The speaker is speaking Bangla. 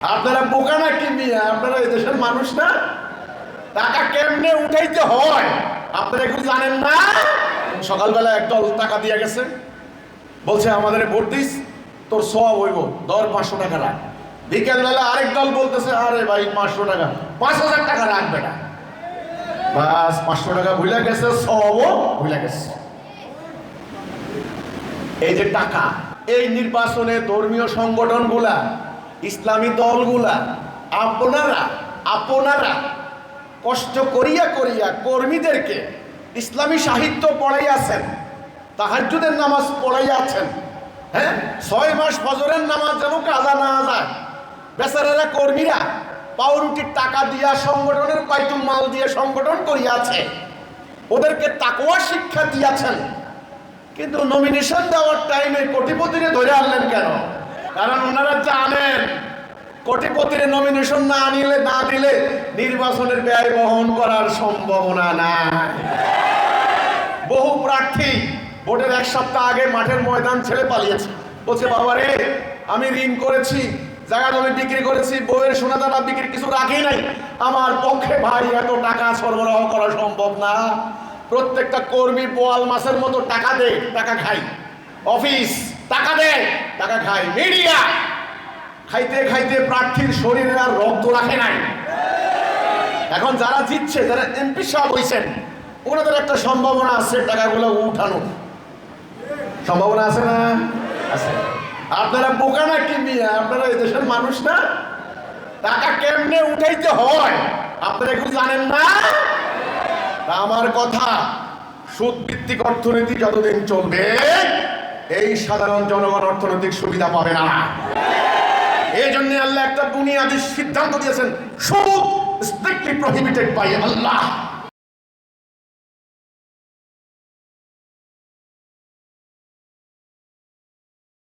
আপনারা বোকা নাকি মিয়া? আপনারা এই দেশের মানুষ না? টাকা কেমনে উঠাইতে হয় আপনারা একটু জানেন না? সকালবেলা একদল টাকা দিয়ে গেছে, বলছে আমাদের ভোট দিস, তোর সওয়াব হইব, ধর 500 টাকা রাখ। বিকেলবেলা আরেক দল বলতেছে আরে ভাই 500 টাকা, 5000 টাকা রাখবে না। বাস 500 টাকা ভুলে গেছে, সওয়াবও ভুলে গেছে। এই যে টাকা, এই নির্বাচনে ধর্মীয় সংগঠনগুলা, ইসলামী দলগুলা, আপনারা কষ্ট করিয়া কর্মীদেরকে ইসলামী সাহিত্য পড়াইয়াছেন, তাহাজ্জুদের নামাজ পড়াইয়াছেন। হ্যাঁ, 6 মাস ফজরের নামাজ যেন কাজা না যায়। বেচারারা কর্মীরা পাউরুটির টাকা দিয়া সংগঠনের বাইতুল মাল দিয়ে সংগঠন করিয়াছে, ওদেরকে তাকওয়া শিক্ষা দিয়াছেন। কিন্তু নমিনেশন দেওয়ার টাইমে কোটিপতিরে ধরে আনলেন কেন? কারণ ওনারা জানেন কোটিপতিরে নমিনেশন না দিলে নির্বাচনের ব্যয় বহন করার সম্ভাবনা নাই। বহু প্রার্থী ভোটের 1 সপ্তাহ আগে মাঠের ময়দান ছেড়ে পালিয়েছে। বলছে বাবা রে, আমি ঋণ করেছি, জায়গা জমি বিক্রি করেছি, বইয়ের সোনা দানা বিক্রি কিছু রাখি নাই, আমার পক্ষে ভাই এত টাকা সরবরাহ করা সম্ভব না। প্রত্যেকটা কর্মী বোয়াল মাছের মতো টাকা দে, টাকা খাই। অফিস টাকা দে, টাকা খাই। মিডিয়া খাইতে খাইতে প্রার্থীর শরীরে আর রক্ত রাখে নাই। এখন যারা জিতছে, যারা এমপি সাহেব হইছেন, ওনাদের একটা সম্ভাবনা আছে টাকাগুলো উঠানো। সম্ভাবনা আছে না? আছে। আপনারা বোকা নাকি মিয়া? আপনারা এই দেশের মানুষ না? টাকা কেমনে উঠাইতে হয় আপনারা একটু জানেন না? আমার কথা, সুদ ভিত্তিক অর্থনীতি যতদিন চলবে এই সাধারণ জনগণ অর্থনৈতিক সুবিধা পাবে না। এই জন্য আল্লাহ একটা বুনিয়াদি সিদ্ধান্ত দিয়েছেন, সুদ স্ট্রিক্টলি প্রহিবিটেড বাই আল্লাহ।